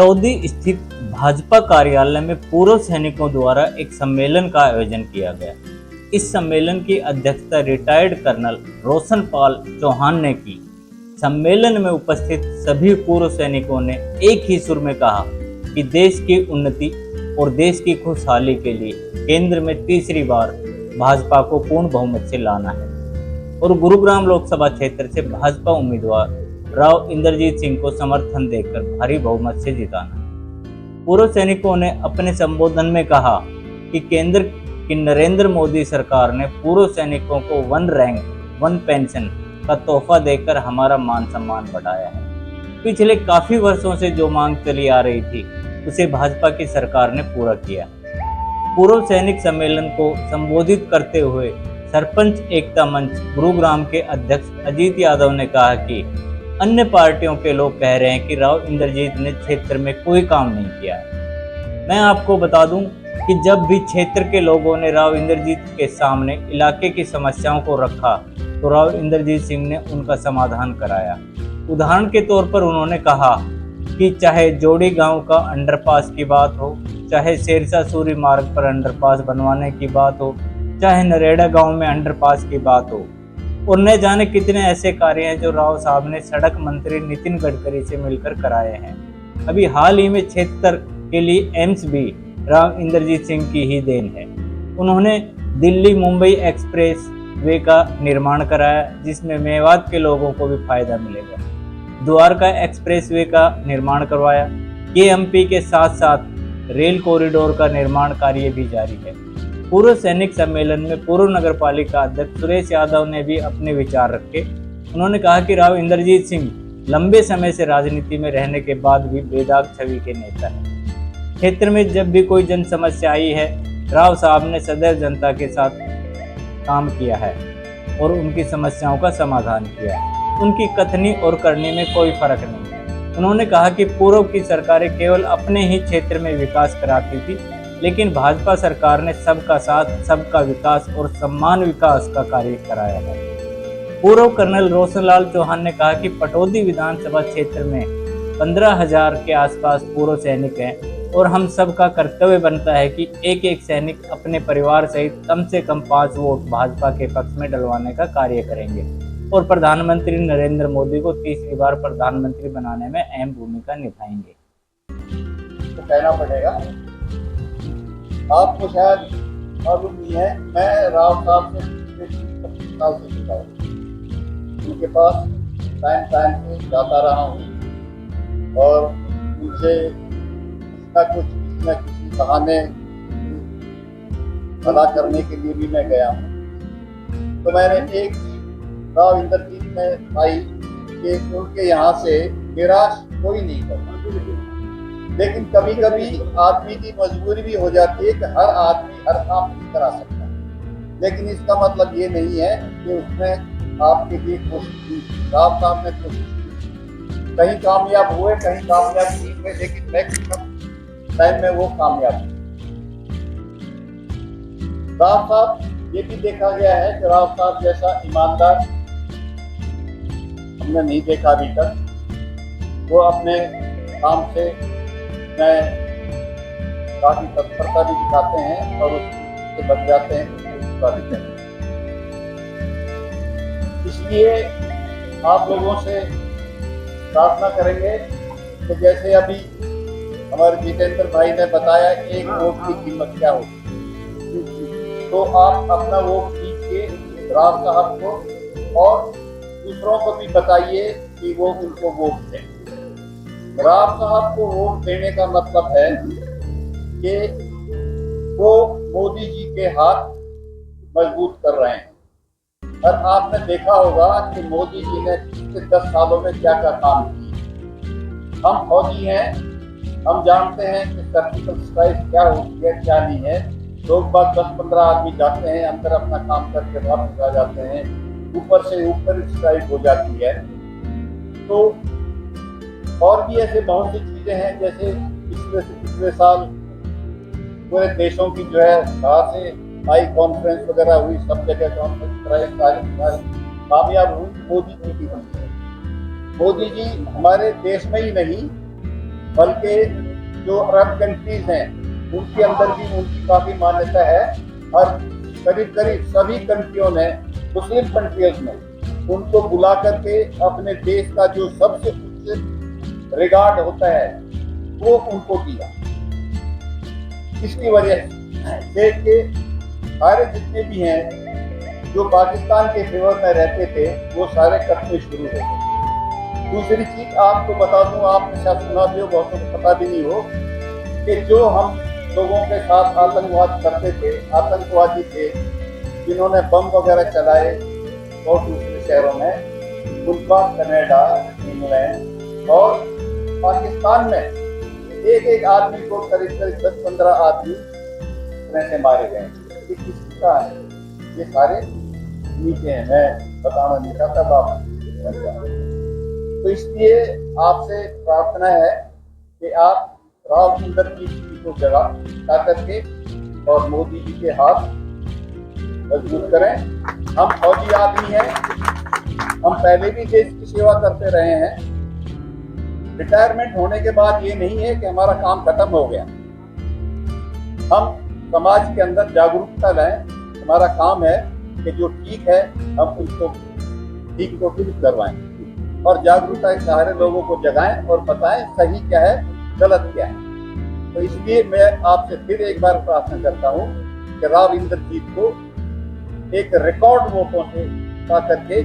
पटौदी स्थित भाजपा कार्यालय में पूर्व सैनिकों द्वारा एक सम्मेलन का आयोजन किया गया। इस सम्मेलन की अध्यक्षता रिटायर्ड कर्नल रोशन पाल चौहान ने की। सम्मेलन में उपस्थित सभी पूर्व सैनिकों ने एक ही सुर में कहा कि देश की उन्नति और देश की खुशहाली के लिए केंद्र में तीसरी बार भाजपा को पूर्ण बहुमत से लाना है और गुरुग्राम लोकसभा क्षेत्र से भाजपा उम्मीदवार राव इंद्रजीत सिंह को समर्थन देकर भारी बहुमत से जिताना है। पूर्व सैनिकों ने अपने संबोधन में कहा कि केंद्र की नरेंद्र मोदी सरकार ने पूर्व सैनिकों को 1 रैंक 1 पेंशन का तोहफा देकर हमारा मान सम्मान बढ़ाया है। पिछले काफी वर्षों से जो मांग चली आ रही थी उसे भाजपा की सरकार ने पूरा किया। पूर्व सैनिक सम्मेलन को संबोधित करते हुए सरपंच एकता मंच गुरुग्राम के अध्यक्ष अजीत यादव ने कहा कि अन्य पार्टियों के लोग कह रहे हैं कि राव इंद्रजीत ने क्षेत्र में कोई काम नहीं किया है। मैं आपको बता दूं कि जब भी क्षेत्र के लोगों ने राव इंद्रजीत के सामने इलाके की समस्याओं को रखा तो राव इंद्रजीत सिंह ने उनका समाधान कराया। उदाहरण के तौर पर उन्होंने कहा कि चाहे जोड़ी गांव का अंडरपास की बात हो, चाहे शेरशाह सूरी मार्ग पर अंडरपास बनवाने की बात हो, चाहे नरेड़ा गांव में अंडरपास की बात हो, और न जाने कितने ऐसे कार्य हैं जो राव साहब ने सड़क मंत्री नितिन गडकरी से मिलकर कराए हैं। अभी हाल ही में क्षेत्र के लिए एम्स भी राव इंद्रजीत सिंह की ही देन है। उन्होंने दिल्ली मुंबई एक्सप्रेस वे का निर्माण कराया जिसमें मेवात के लोगों को भी फायदा मिलेगा। द्वारका एक्सप्रेस वे का निर्माण करवाया। केएमपी के साथ साथ रेल कॉरिडोर का निर्माण कार्य भी जारी है। पूर्व सैनिक सम्मेलन में पूर्व नगर पालिका अध्यक्ष सुरेश यादव ने भी अपने विचार रखे। उन्होंने कहा कि राव इंद्रजीत सिंह लंबे समय से राजनीति में रहने के बाद भी बेदाग छवि के नेता हैं। क्षेत्र में जब भी कोई जन समस्या आई है, राव साहब ने सदैव जनता के साथ काम किया है और उनकी समस्याओं का समाधान किया है। उनकी कथनी और करनी में कोई फर्क नहीं है। उन्होंने कहा कि पूर्व की सरकारें केवल अपने ही क्षेत्र में विकास कराती थी, लेकिन भाजपा सरकार ने सबका साथ, सबका विकास और सम्मान विकास का कार्य कराया है। पूर्व कर्नल रोशनलाल चौहान ने कहा कि पटौदी विधानसभा क्षेत्र में 15,000 के आसपास पूर्व सैनिक हैं और हम सबका कर्तव्य बनता है कि एक एक सैनिक अपने परिवार सहित कम से कम 5 वोट भाजपा के पक्ष में डलवाने का कार्य करेंगे और प्रधानमंत्री नरेंद्र मोदी को तीसरी बार प्रधानमंत्री बनाने में अहम भूमिका निभाएंगे। तो कहना पड़ेगा, आपको शायद मालूम नहीं है, मैं राव साहब से 25 साल से जुड़ा हूँ। उनके पास टाइम से जाता रहा हूँ और उनसे किसी न किसी बहाने भला करने के लिए भी मैं गया हूँ। तो मैंने एक राव इंद्रजीत में पाई कि उनके यहाँ से निराश कोई नहीं करता, लेकिन कभी कभी आदमी की मजबूरी भी हो जाती है कि हर आदमी हर काम नहीं करा सकता। लेकिन इसका मतलब ये नहीं है कि उसने आपके लिए कोशिश की। राव साहब ने कोशिश की, कहीं कामयाब हुए, कहीं कामयाब नहीं हुए, लेकिन मैक्सिमम टाइम में वो कामयाब हुए। राव साहब ये भी देखा गया है कि राव साहब जैसा ईमानदार हमने नहीं देखा अभी तक। वो अपने काम से काफी तत्परता भी दिखाते हैं और उससे बच जाते हैं, उसका भी करते हैं। इसलिए आप लोगों से प्रार्थना करेंगे कि जैसे अभी हमारे जितेंद्र भाई ने बताया एक वोट की कीमत क्या होगी, तो आप अपना वोट दीजिए राव साहब को और दूसरों को भी बताइए कि वो उनको वोट दें। राव साहब को वोट देने का मतलब है कि वो मोदी जी के हाथ मजबूत कर रहे हैं। और आपने देखा होगा कि मोदी जी ने पिछले 10 सालों में क्या क्या काम किए। हम फौजी हैं, हम जानते हैं कि सर्जिकल स्ट्राइक क्या होती है क्या नहीं है। लोग बाग 10-15 आदमी जाते हैं, अंदर अपना काम करके वापस आ जाते हैं, ऊपर से ऊपर स्ट्राइक हो जाती है। तो और भी ऐसे बहुत सी चीजें हैं, जैसे पिछले साल पूरे देशों की जो है बाहर से हाई कॉन्फ्रेंस वगैरह हुई, सब जगह कॉन्फ्रेंस कराई, सारी कामयाब हुई मोदी जी की वजह से। मोदी जी हमारे देश में ही नहीं बल्कि जो अरब कंट्रीज हैं उनके अंदर भी उनकी काफी मान्यता है, और करीब करीब सभी कंट्रियों ने, मुस्लिम कंट्रीज में उनको बुला करके अपने देश का जो सबसे उच्च रिगार्ड होता है वो उनको दिया। इसकी वजह से कि सारे जितने भी हैं जो पाकिस्तान के फेवर में रहते थे वो सारे कटने शुरू हो गए। दूसरी चीज आपको बता दूं, आपने शायद सुना भी हो, बहुतों को पता भी नहीं हो, कि जो हम लोगों के साथ आतंकवाद करते थे, आतंकवादी थे जिन्होंने बम वगैरह चलाए और दूसरे शहरों में, उनका कनाडा, इंग्लैंड और पाकिस्तान में एक एक आदमी को करीब करीब 10-15 आदमी से मारे गए। ये किसकी का है? ये सारे नीचे हैं, मैं बताना नहीं चाहता बाप। तो इसलिए आपसे प्रार्थना है कि आप राव इंद्रजीत जी को जगा करके और मोदी जी के हाथ मजबूत करें। हम फौजी आदमी हैं, हम पहले भी देश की सेवा करते रहे हैं। रिटायरमेंट होने के बाद ये नहीं है कि हमारा काम खत्म हो गया। हम समाज के अंदर जागरूकता लाएं। हमारा काम है कि जो ठीक है हम उसको ठीक को ठीक करवाएं और जागरूकता के सहारे लोगों को जगाएं और बताएं सही क्या है, गलत क्या है। तो इसलिए मैं आपसे फिर एक बार प्रार्थना करता हूं कि राव इंद्रजीत को एक रिकॉर्ड वोटों से पा करके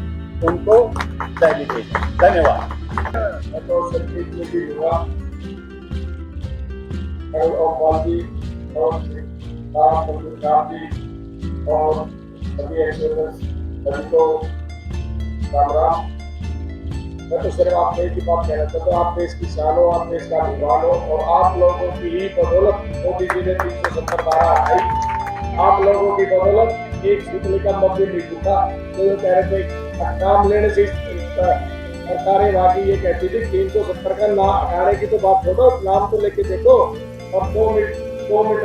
उनको पहली भेजें। धन्यवाद। और संगीत में भी हुआ और जी और सभी एक्सपीरियंस सभी को राम राम। मैं तो सिर्फ आप एक ही बात कहना चाहता हूँ, आप देश की शान हो, आप देश का अभिमान हो, और आप लोगों की ही बदौलत मोदी जी ने 370 पारा आई। आप लोगों की बदौलत एक सूतली का मध्य नहीं टूटा। तो कह रहे थे नाम लेने से सरकारें वाकई ये कहती थी 370 का नाम हटाने की तो बात छोड़ो, नाम तो लेके देखो। और 2 मिनट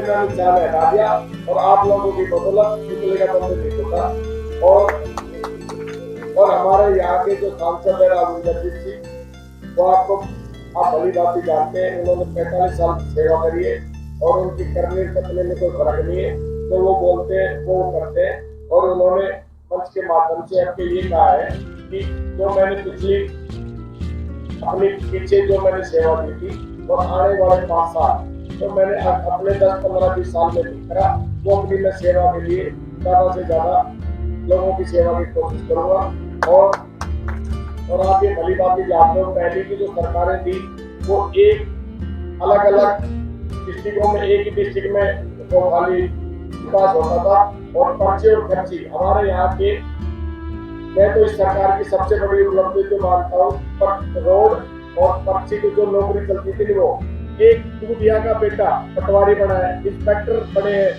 में मिसाल हटा दिया और आप लोगों की बदौलत सूतली का मध्य नहीं टूटा। और हमारे यहाँ के जो सांसद है राव इंद्रजीत सिंह, वो आपको आप भली बात ही जानते हैं। उन्होंने 45 साल की सेवा करी है और उनकी करने कतने में कोई फर्क नहीं है। तो वो बोलते हैं वो करते हैं। और उन्होंने मंच के माध्यम से आपके ये कहा है कि जो मैंने पिछली अपने पीछे जो मैंने सेवा की थी और आने वाले 5 साल तो मैंने अपने 10, 15, 20 साल में नहीं करा, वो अपनी मैं सेवा के लिए ज़्यादा से ज़्यादा लोगों की सेवा की कोशिश करूँगा। और आप ये भली बात ही जानते हो, पहले की जो सरकारें थी वो एक अलग अलग डिस्ट्रिक्टों में, एक ही डिस्ट्रिक्ट में वो खाली विकास होता था और पर्चे और खर्ची। हमारे यहाँ के मैं तो इस सरकार की सबसे बड़ी उपलब्धि जो मानता हूँ, पर रोड और पर्ची की जो नौकरी चलती थी वो एक दूधिया का बेटा पटवारी बना है, इंस्पेक्टर बने हैं,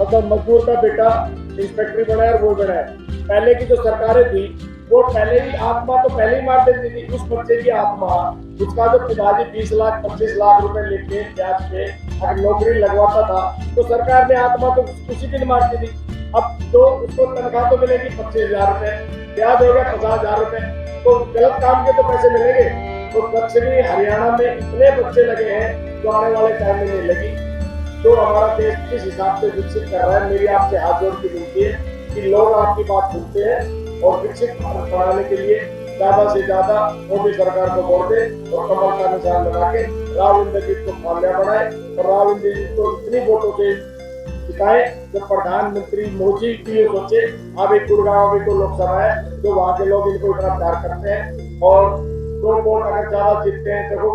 मतलब मजदूर का बेटा इंस्पेक्टर बना है और वो बना है। पहले की जो सरकारें थी वो पहले ही आत्मा तो पहले ही मार देती थी। उस बच्चे की आत्मा, उसका जो पिताजी 20 लाख 25 लाख रुपए लेके ब्याज पे अगर नौकरी लगवाता था तो सरकार ने आत्मा तो उसी दिन मारती थी। अब तो उसको तनख्वाह तो मिलेगी 25,000 रुपए, ब्याज होगा 50,000 रुपए, तो गलत काम के तो पैसे मिलेंगे। तो दक्षिणी हरियाणा में इतने बच्चे लगे हैं जो आने वाले टाइम में नहीं लगी। तो हमारा देश किस हिसाब से विकसित कर रहा है, मेरी आपसे हाथ जोड़ के विनती है कि लोग आपकी बात सुनते हैं और विकसित भारत बनाने के लिए ज्यादा से ज्यादा मोदी सरकार को वोट दे और कमल का निशान लगा के राव इंद्रजीत को कामयाब बनाए और राव इंद्रजीत को इतनी वोटों से जिताए जो प्रधानमंत्री मोदी की सोचे। अब एक गुड़गांव में तो लोकसभा है जो वहाँ के लोग इनको इतना प्यार करते हैं और 2 वोट अगर ज्यादा जीतते हैं तो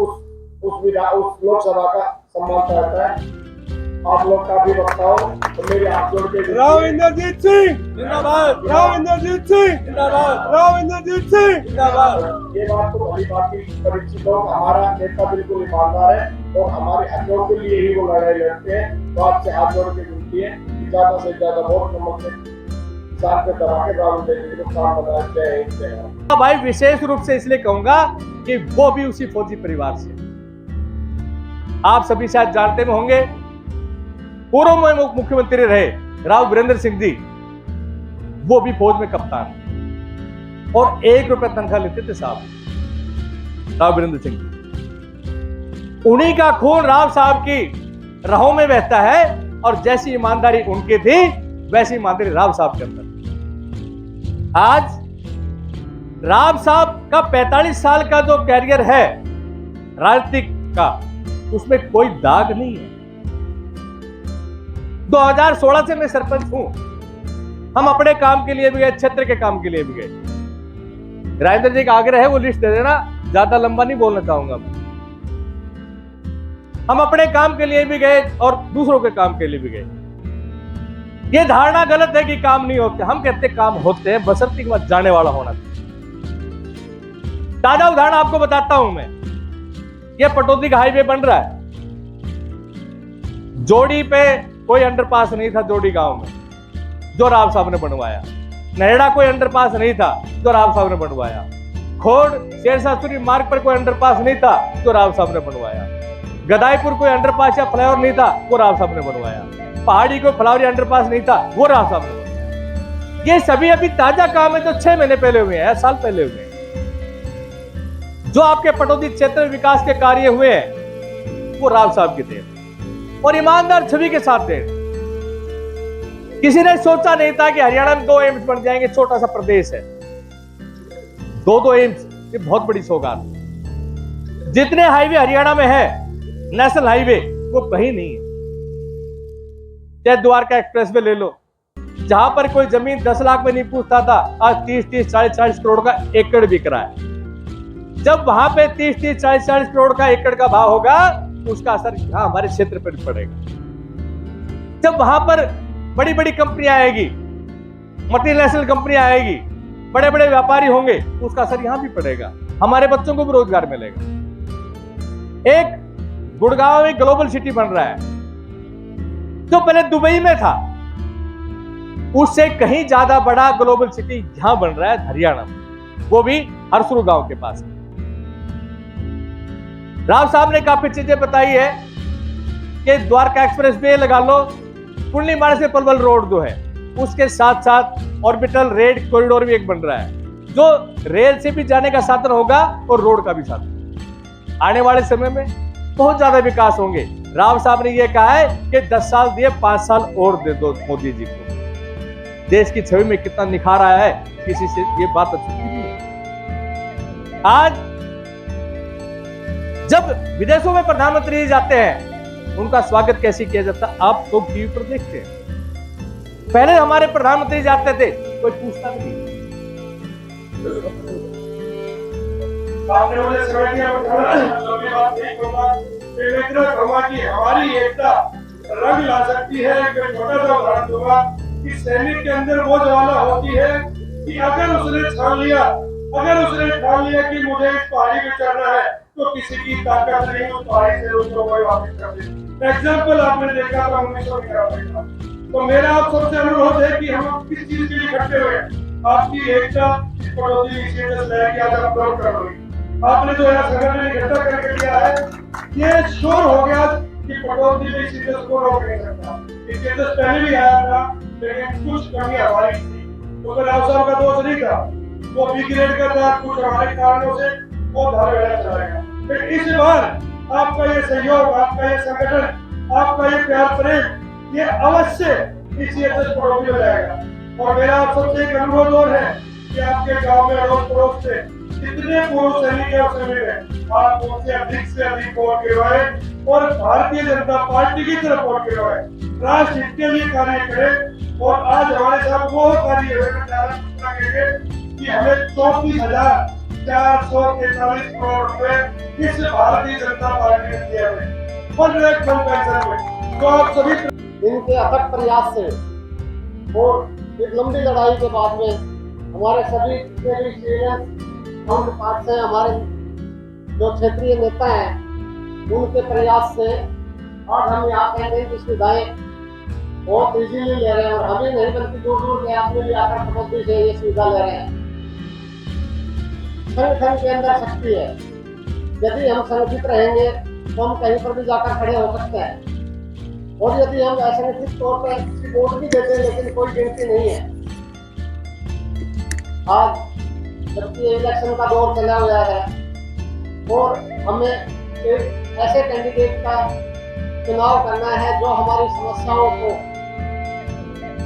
उस लोकसभा का सम्मान रहता है। आप लोग काफी वक्ता हो तो मेरे हाथ जोड़ के राव इंद्रजीत सिंह जिंदाबाद, राव इंद्रजीत सिंह जिंदाबाद, राव इंद्रजीत सिंह जिंदाबाद। ये बात तो भली बात की परिचित हो, हमारा नेता बिल्कुल ईमानदार है और हमारे हकों के लिए ही वो लड़ाई लड़ते हैं। तो आपसे हाथ जोड़ के विनती है कि ज्यादा से ज्यादा वोट नंबर से किसान पे दबा के राव इंद्रजीत को काम बनाया जाए। भाई विशेष रूप से इसलिए कहूंगा कि वो भी उसी फौजी परिवार से, आप सभी शायद जानते में होंगे, पूर्व में मुख्यमंत्री रहे राव वीरेंद्र सिंह जी, वो भी फौज में कप्तान और 1 रुपया तनख्वाह लेते थे साहब राव वीरेंद्र सिंह जी। उन्हीं का खून राव साहब की राहों में बहता है और जैसी ईमानदारी उनकी थी वैसी ईमानदारी राव साहब के अंदर। आज राव साहब का 45 साल का जो कैरियर है राजनीतिक का, उसमें कोई दाग नहीं है। 2016 से मैं सरपंच हूं। हम अपने काम के लिए भी गए, क्षेत्र के काम के लिए भी गए। राजेंद्र जी का आग्रह है वो लिस्ट दे देना, ज्यादा लंबा नहीं बोलना चाहूंगा मैं। हम अपने काम के लिए भी गए और दूसरों के काम के लिए भी गए। ये धारणा गलत है कि काम नहीं होते। हम कहते काम होते हैं, बशर्ते कि जाने वाला होना चाहिए। ताजा उदाहरण आपको बताता हूं मैं। ये पटौदी का हाईवे बन रहा है। जोड़ी पे कोई अंडरपास नहीं था, जोड़ी गांव में, जो राव साहब ने बनवाया। नहेड़ा कोई अंडरपास नहीं था, जो राव साहब ने बनवाया। खोड़ शेरशास्त्री मार्ग पर कोई अंडरपास नहीं था, जो राव साहब ने बनवाया। गदाईपुर कोई अंडरपास या फ्लाईओवर नहीं था, वो राव साहब ने बनवाया। पहाड़ी को फ्लावरी अंडरपास नहीं था, वो राव साहब ने बनवाया। ये सभी अभी ताजा काम है जो 6 महीने पहले हुए हैं, साल पहले हुए हैं। जो आपके पटौदी क्षेत्र में विकास के कार्य हुए हैं वो राव साहब की थे और ईमानदार छवि के साथ थे। किसी ने सोचा नहीं था कि हरियाणा में 2 एम्स बन जाएंगे। छोटा सा प्रदेश है, 2 एम्स, ये बहुत बड़ी सौगात। जितने हाईवे हरियाणा में है नेशनल हाईवे, वो कहीं नहीं है। चाहे द्वारका एक्सप्रेस वे ले लो, जहां पर कोई जमीन 10 लाख में नहीं पूछता था, आज 30-30, 40-40 करोड़ का एकड़ बिक रहा है। जब वहां पे 30-30, 40-40 करोड़ का एकड़ का भाव होगा, उसका असर यहां हमारे क्षेत्र पर भी पड़ेगा। जब वहां पर बड़ी बड़ी कंपनियां आएगी, मल्टीनेशनल कंपनियां आएगी, बड़े बड़े व्यापारी होंगे, उसका असर यहां भी पड़ेगा। हमारे बच्चों को भी रोजगार मिलेगा। एक गुड़गांव में ग्लोबल सिटी बन रहा है, जो पहले दुबई में था, उससे कहीं ज्यादा बड़ा ग्लोबल सिटी यहां बन रहा है हरियाणा में, वो भी हरसुरु गांव के पास। राव साहब ने काफी चीजें बताई है कि द्वारका एक्सप्रेस वे लगा लो, कुंडली मार्ग से पलवल रोड जो है, उसके साथ साथ ऑर्बिटल रेल कॉरिडोर भी एक बन रहा है, जो रेल से भी जाने का साधन होगा और रोड का भी साधन। आने वाले समय में बहुत ज्यादा विकास होंगे। राव साहब ने यह कहा है कि 10 साल दिए, 5 साल और दे दो मोदी जी को। देश की छवि में कितना निखार आया है, किसी से ये बात अच्छी नहीं है। आज जब विदेशों में प्रधानमंत्री जाते हैं, उनका स्वागत कैसे किया जाता है आप तो टीवी पर देखते हैं। पहले हमारे प्रधानमंत्री जाते थे, कोई पूछता भी नहीं। आपने मुझे समझ दिया, लंबी बात नहीं कहूंगा। हमारी एकता रंग ला सकती है। एक छोटा सा उदाहरण दूंगा कि सैनिक के अंदर वो ज्वाला होती है कि अगर उसने ठान लिया कि मुझे इस पहाड़ी पे चढ़ना है, तो किसी की ताकत नहीं उस पहाड़ी से उसको कोई वापस कर दे। एग्जाम्पल आपने देखा था 1991 का। तो मेरा आप सबसे अनुरोध है कि हम किस चीज के लिए इकट्ठे हुए, आपकी एकता पड़ोसी अपलोड कर रही। आपने जो है संगठन इकट्ठा करके किया है, ये श्योर हो गया कि पटौदी में सीरियस को रोक नहीं सकता। इससे तो पहले भी आया था, लेकिन कुछ कमी हमारी थी, तो राव साहब का दोष नहीं था, वो बी ग्रेड का था, कुछ हमारे कारणों से वो धारा चलाएगा। फिर इस बार आपका ये सहयोग, आपका ये संगठन, आपका ये प्यार प्रेम, ये अवश्य इस पड़ोसी हो जाएगा। और मेरा आप सबसे एक अनुरोध और है कि आपके गांव में अड़ोस पड़ोस से जितने पूर्व सैनिक आप उनसे अधिक से अधिक वोट गिरवाएं और भारतीय जनता पार्टी की तरफ वोट गिरवाएं, राष्ट्र हित के लिए कार्य करें। और आज हमारे साथ वो कार्य कि हमें 34,443 करोड़ रुपए इस भारतीय जनता पार्टी ने दिए हैं पेंशन में। तो आप सभी इनके अथक प्रयास से और एक लंबी लड़ाई के बाद में हमारे सभी काउंटर पार्ट से, हमारे जो क्षेत्रीय नेता हैं, उनके प्रयास से आज हम यहाँ कहते हैं कि सुविधाएं बहुत इजीली ले रहे हैं। और हमें नहीं बल्कि दूर दूर के आदमी भी आकर पटौदी से ये सुविधा ले रहे हैं। संगठन के अंदर शक्ति है। यदि हम संगठित रहेंगे तो हम कहीं पर भी जाकर खड़े हो सकते हैं। और यदि हम असंगठित तौर पर किसी वोट भी देते हैं, लेकिन कोई गिनती नहीं है। आज जबकि इलेक्शन का दौर चला हुआ है और हमें ऐसे कैंडिडेट का चुनाव करना है जो हमारी समस्याओं को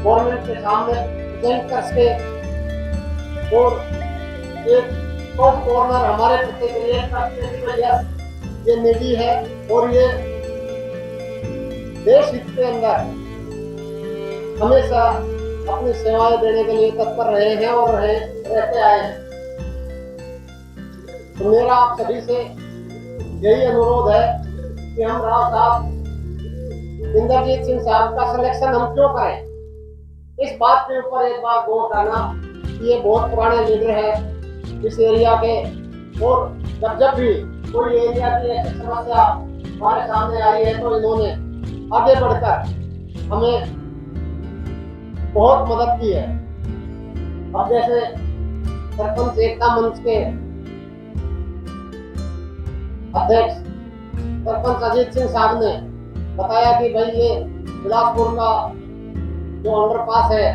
गवर्नमेंट के सामने प्रेजेंट कर सके और एक टॉप कॉर्नर हमारे प्रति क्रिएट करते हुए ये निधि है और ये देश हित के अंदर हमेशा अपनी सेवाएं देने के लिए तत्पर रहे हैं और रहते आए हैं। तो मेरा आप सभी से यही अनुरोध है कि हम राव साहब इंद्रजीत सिंह साहब का सिलेक्शन हम क्यों करें, इस बात के ऊपर एक बार गौर करना कि ये बहुत पुराने लीडर है इस एरिया के, और जब भी कोई एरिया की ऐसी समस्या हमारे सामने आई है तो इन्होंने आगे बढ़कर हमें बहुत मदद की है। अब जैसे सरपंच एकता मंच के अध्यक्ष सरपंच अजीत सिंह साहब ने बताया कि भाई ये बिलासपुर का जो अंडरपास है,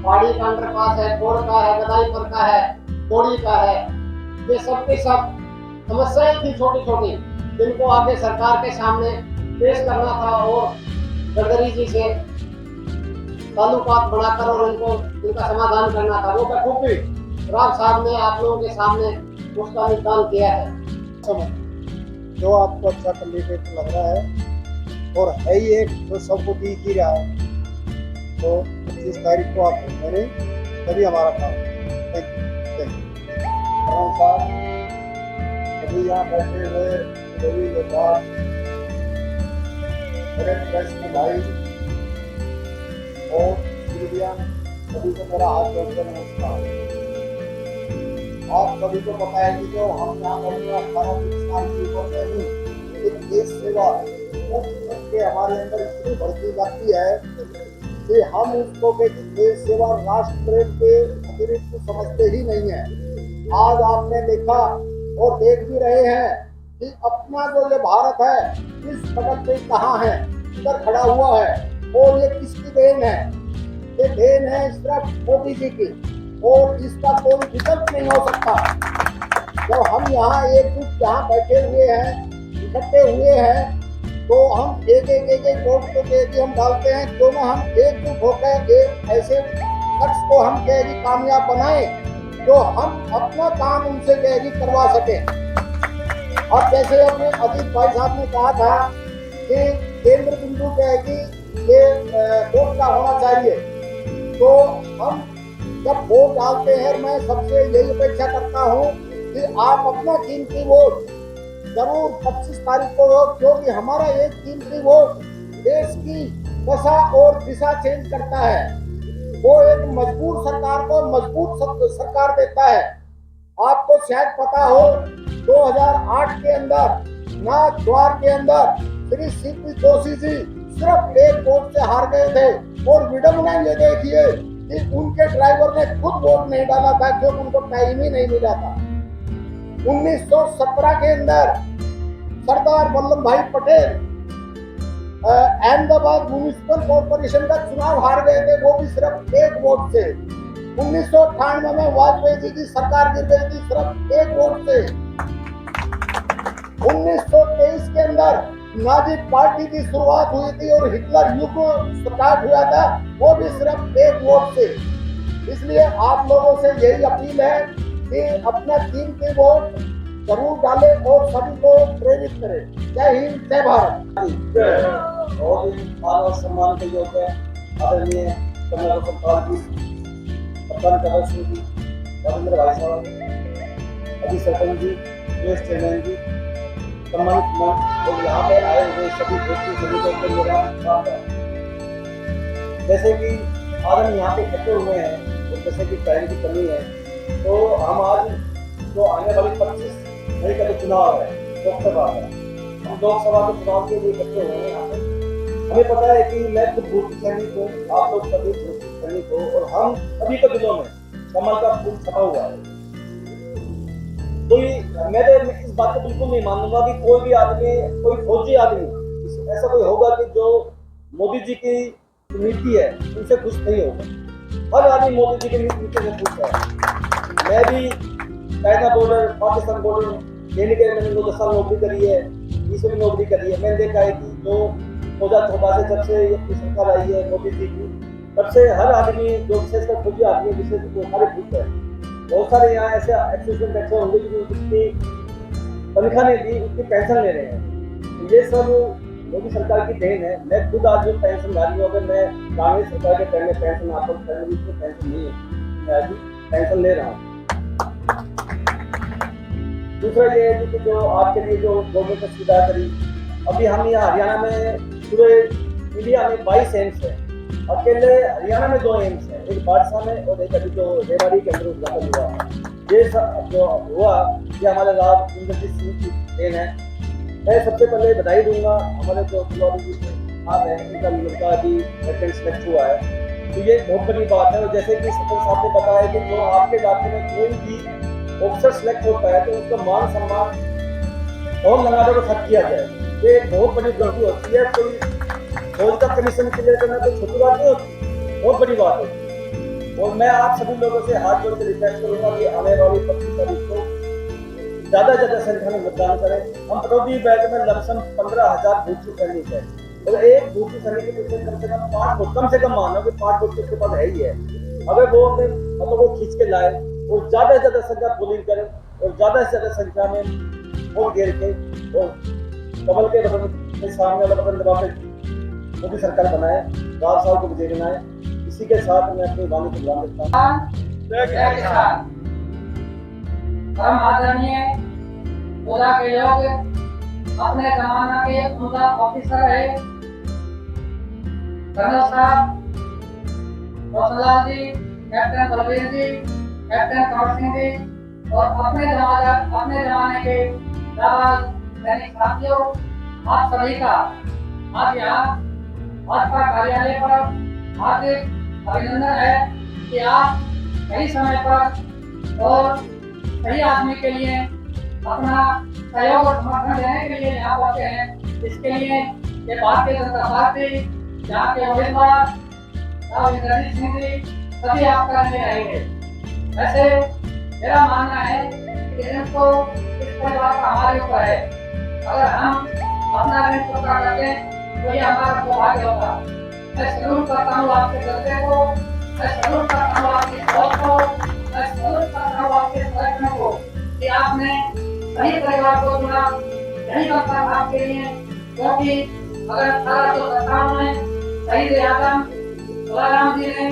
पहाड़ी का अंडरपास है, कोड़ का है, गदाईपुर का है, तोड़ी का है, ये सब के सब समस्याएं थी छोटी छोटी जिनको आगे सरकार के सामने पेश करना था और गडकरी जी से ताल्लुकात बनाकर और उनका समाधान करना था। वो बखूबी राव साहब ने आप लोगों के सामने उसका निदान किया है। जो आपको अच्छा कैंडिडेट लग रहा है और है ही एक जो सबको दिख ही रहा है, तो 25 तारीख को आप मेरे तभी हमारा काम। साहब अभी यहाँ बैठे हुए सभी लोग मेरे प्रेस में भाई और सभी को मेरा हाथ जोड़कर नमस्कार। आप सभी को पता है कि जो हम यहाँ पर 18 साल की उम्र में ही एक देश सेवा के हमारे अंदर इतनी बढ़ती जाती है कि हम उसको देश सेवा राष्ट्र प्रेम के अतिरिक्त समझते ही नहीं है। आज आपने देखा और देख भी रहे हैं कि अपना जो ये भारत है इस कदम पे कहाँ है, इधर खड़ा हुआ है, और ये किसकी देन है? ये देन है सिर्फ मोदी जी की, और इसका कोई विकल्प नहीं हो सकता। जब हम यहाँ एकजुट यहाँ बैठे हुए हैं, इकट्ठे हुए हैं, तो हम एक वोट तो कैदी हम डालते हैं, दोनों हम एकजुट होकर एक ऐसे शख्स को हम कैदी कामयाब बनाए जो हम अपना काम उनसे कैदी करवा सके। अब जैसे अपने अजीत भाई साहब ने कहा था कि केंद्र बिंदु कैदी ये वोट का होना चाहिए, तो हम जब वोट डालते हैं मैं सबसे यही अपेक्षा करता हूँ कि आप अपना कीमती वोट जरूर 25 तारीख को हो, क्योंकि हमारा एक कीमती वोट देश की दशा और दिशा चेंज करता है। वो एक मजबूर सरकार को मजबूत सरकार देता है। आपको शायद पता हो 2008 के अंदर नाथ द्वार के अंदर श्री सीपी जोशी जी सिर्फ एक वोट से हार गए थे, और विडम्बना ये देखिए कि उनके ड्राइवर ने खुद वोट नहीं डाला था क्योंकि उनको टाइम ही नहीं मिला था। 1917 के अंदर सरदार वल्लभ भाई पटेल अहमदाबाद म्युनिसिपल कॉर्पोरेशन का चुनाव हार गए थे, वो भी सिर्फ एक वोट से। 1998 में वाजपेयी जी की सरकार गिर गई थी सिर्फ एक वोट से। 1923 के अंदर नाजी पार्टी की शुरुआत हुई थी और हिटलर युग स्टार्ट हुआ था, वो भी सिर्फ एक वोट से। इसलिए आप लोगों से यही अपील है कि अपना कीमती वोट जरूर डालें और सभी को प्रेरित करें। जय हिंद, जय भारत। बहुत ही मान और सम्मान के योग्य आदरणीय कर्नल सरकार जी, कप्तान कमल सिंह जी, रविंद्र भाई साहब, अभी सरपंच जी, वेस्ट चेयरमैन जी, सम्मानित मैं और यहाँ पर आए हुए सभी व्यक्ति सभी को मेरा स्वागत है। जैसे कि आज हम यहाँ पे इकट्ठे हुए हैं और जैसे कि टाइम की कमी है, तो हम आज जो आने वाली 25 मई का जो चुनाव है लोकसभा का, हम लोकसभा के चुनाव के लिए इकट्ठे हुए हैं यहाँ पे। हमें पता है कि मैं खुद भूत सैनिक हूँ, आप लोग सभी भूत सैनिक हो, और हम सभी के दिलों में कमल का फूल छपा हुआ है। तो मैं तो इस बात को बिल्कुल नहीं मानूंगा कि कोई भी आदमी, कोई फौजी आदमी ऐसा कोई होगा कि जो मोदी जी की नीति है उनसे खुश नहीं होगा। हर आदमी मोदी जी की नीति से खुश है। मैं भी चाइना बॉर्डर, पाकिस्तान बॉर्डर लेने के लिए मैंने 10 साल नौकरी करी है, 20 नौकरी करी है। मैंने देखा है कि जो 2014 से जब से ये सरकार आई है मोदी जी की, तब से हर आदमी जो विशेषकर फौजी आदमी विशेष वो सारे खुश है। बहुत सारे यहाँ ऐसे एक्सीडेंट बैठे होंगे जो जितनी तनख्वाह नहीं दी उतनी पेंशन ले रहे हैं। तो ये सब मोदी सरकार की देन है। मैं खुद आज जो पेंशनधारी हूँ, अगर मैं कांग्रेस सरकार के टाइम में पेंशन आता हूँ, पेंशन नहीं है, मैं अभी पेंशन ले रहा हूँ। दूसरा ये है कि जो आपके लिए जो गवर्नमेंट ने सुविधा करी, अभी हम यहाँ हरियाणा में पूरे इंडिया में 22 एम्स है, अकेले हरियाणा में 2 एम्स है, एक बादशाह में और एक अभी जो रेवाड़ी के अंदर उद्घाटन हुआ। ये सब जो हुआ ये हमारे राव इंद्रजीत सिंह की देन है। मैं सबसे पहले बधाई दूंगा हमारे जो तिवारी जी साहब हैं, उनका लड़का अभी वेटरन सेलेक्ट हुआ है, तो ये बहुत बड़ी बात है। और जैसे कि सरपंच साहब ने बताया कि जो आपके इलाके में कोई भी ऑफिसर सेलेक्ट होता है तो उसका मान सम्मान और लगाने को खर्च किया जाए, ये एक बहुत बड़ी उपलब्धि होती है। कोई फौज का कमीशन क्लियर करना तो छोटी बात नहीं होती, बहुत बड़ी बात होती है। और मैं आप सभी लोगों से हाथ जोड़ के रिक्वेस्ट करूंगा कि आने वाली 25 तारीख को ज़्यादा से ज़्यादा संख्या में मतदान करें। हम पटौदी बैग में लमसम 15,000 बूथ सैनिक है, और एक बूथ सैनिक के पीछे कम से कम 5 वोट, कम से कम मानो कि 5 वोट उसके पास है ही है। अगर वो अपने मतलब वो खींच के लाए और ज़्यादा से ज़्यादा संख्या पोलिंग करें और ज़्यादा से ज़्यादा संख्या में वोट गिर के और कमल के बटन के सामने वाला बटन दबा के मोदी सरकार बनाए, राव साहब को विजय बनाए। इसी के साथ मैं अपनी वाणी को विराम देता हूँ। परम आदरणीय ओला के लोग अपने जमाना के उमदा ऑफिसर है कर्नल साहब रोशनलाल जी, कैप्टन बलबीर जी, कैप्टन कंवर सिंह जी और अपने जमाने के जाबाज सैनिक साथियों, आप सभी का आज यहाँ भाजपा कार्यालय पर हार्दिक अभिनंदन है कि आप सही समय पर और सही आदमी के लिए अपना सहयोग और समर्थन देने के लिए यहाँ पहुंचे हैं। इसके लिए ये भारतीय जनता पार्टी, यहाँ के उम्मीदवार राव इंद्रजीत सिंह जी सभी आपका लिए रहेंगे। वैसे मेरा मानना है कि इनको इस परिवार का हमारे ऊपर है, अगर हम अपना ऋण चुका करते तो ये हमारा सौभाग्य होगा। मैं सैल्यूट करता हूँ आपके जज्बे को, मैं सैल्यूट करता हूँ आपकी सोच को, मैं सैल्यूट करता हूँ आपके प्रयत्न को कि आपने सही परिवार को चुना। यही करता था आपके लिए, क्योंकि अगर 1857 में शहीद आजम तुलाराम जी ने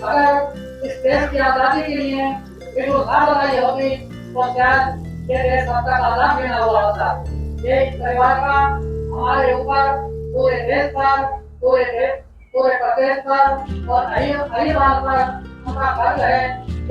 अगर इस देश की आजादी के लिए एक उधार लगाई होती तो शायद ये देश अब तक आजाद भी न हुआ होता। ये परिवार का हमारे ऊपर, पूरे देश पर, पूरे प्रदेश पर और अहिवाल पर उनका फर्ज है।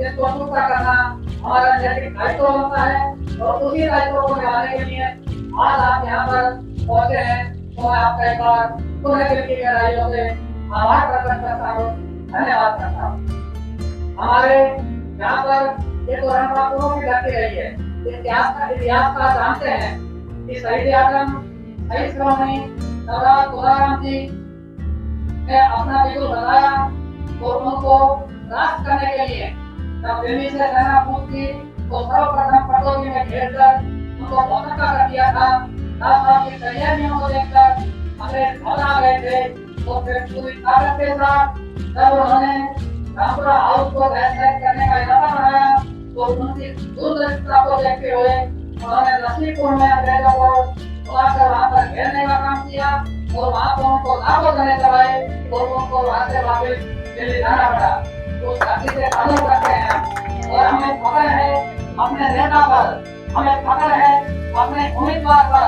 इसको पूरा करना हमारा नैतिक दायित्व होता है और उसी दायित्व को निभाने के लिए आज आप यहाँ पर पहुंचे हैं, तो मैं आपका एक बार पूरे दिल की गहराइयों से आभार प्रकट करता हूँ, धन्यवाद करता हूँ। हमारे यहाँ पर ये तो रणबांकुरों की धरती रही है। इतिहास का जानते हैं कि शहीद आजम शहीद श्रोमणी सरदार तुलाराम जी ने अपना बिल्कुल बनाया और उनको राष्ट्र करने के लिए जब दिल्ली से सेना पहुंची तो सर्वप्रथम पटौदी में घेरकर उनको पहुंचा कर दिया था। राष्ट्र की तैयारियों को देखकर अंग्रेज घबरा गए थे, तो फिर पूरी ताकत के साथ जब उन्होंने रामपुरा हाउस को तहस करने का इरादा बनाया तो उनकी दूरदर्शिता को देखते हुए उन्होंने नसीबपुर में अंग्रेजों को बुलाकर वहां पर घेरने का काम किया और वहां पर उनको लाखों जने दबाए और उनको वहां से वापस दिल्ली जाना पड़ा। तो धरती से ताल्लुक रखते हैं और हमें फख्र है अपने नेता पर, हमें फख्र है अपने उम्मीदवार पर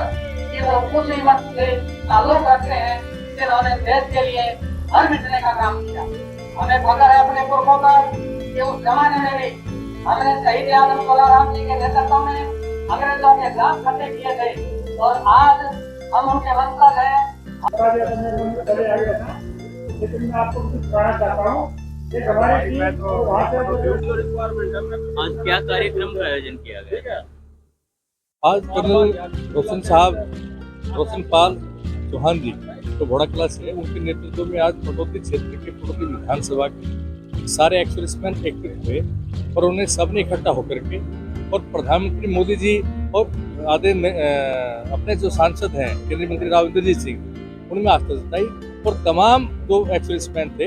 कि वो उस वक्त से ताल्लुक रखते हैं जिन्होंने देश के लिए हर मिटने का काम किया। हमें फख्र है अपने पुरखों पर कि उस जमाने में भी हमने शहीद आजम तुलाराम जी के नेतृत्व में अंग्रेजों के खिलाफ फतेह किए थे और आज हम उनके वंशज हैं। लेकिन मैं आपको कुछ कहना चाहता हूँ, एक हमारी टीम वहाँ से आज क्या कार्यक्रम का आयोजन किया गया? आज कर्नल रोशन पाल चौहान जी जो घोड़ा क्लास है, उनके नेतृत्व में आज पटौदी क्षेत्र के पटौदी विधानसभा के सारे एक्सप्रेसमैन एकत्रित हुए और उन्हें सबने इकट्ठा होकर के और प्रधानमंत्री मोदी जी और अपने जो सांसद हैं केंद्रीय मंत्री राव इंद्रजीत सिंह, उनमें आस्था जताई। और तमाम जो एक्स-सर्विसमैन थे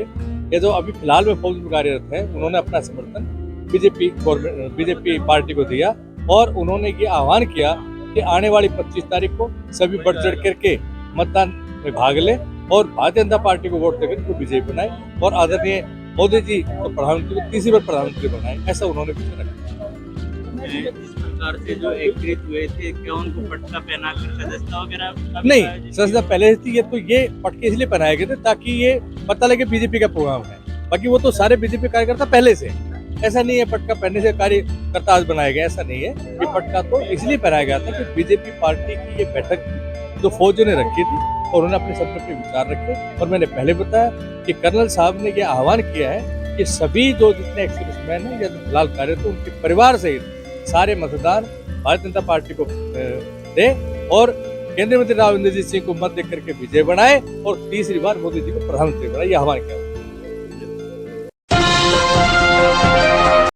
ये जो अभी फिलहाल में फौज में कार्यरत हैं, उन्होंने अपना समर्थन बीजेपी पार्टी को दिया और उन्होंने ये आह्वान किया कि आने वाली 25 तारीख को सभी बढ़ चढ़ करके मतदान में भाग लें और भारतीय जनता पार्टी को वोट देकर उनको विजयी बनाए और आदरणीय मोदी जी को प्रधानमंत्री को तीसरी बार प्रधानमंत्री बनाए, ऐसा उन्होंने विषय रखा। इस प्रकार से जो एकत्रित हुए थे, क्या उनको पटका पहना कर सदस्यता वगैरह नहीं, सदस्यता पहले थी। ये पटके इसलिए पहनाए गए थे ताकि ये पता लगे बीजेपी का प्रोग्राम है। बाकी वो तो सारे बीजेपी कार्यकर्ता पहले से, ऐसा नहीं है पटका पहनने से कार्यकर्ता आज बनाए गए, ऐसा नहीं है। ये पटका तो इसलिए पहनाया गया था कि बीजेपी पार्टी की ये बैठक जो फौज ने रखी थी और उन्होंने अपने सब अपने विचार रखे। और मैंने पहले बताया कि कर्नल साहब ने ये आह्वान किया है कि सभी जो जितने एक्स-सर्विसमैन हैं या फिलहाल कार्यरत हैं उनके परिवार सहित सारे मतदान भारतीय जनता पार्टी को दे और केंद्रीय मंत्री राव इंद्रजीत सिंह को मत देकर के विजय बनाए और तीसरी बार मोदी जी को प्रधानमंत्री बनाए, ये आह्वान किया।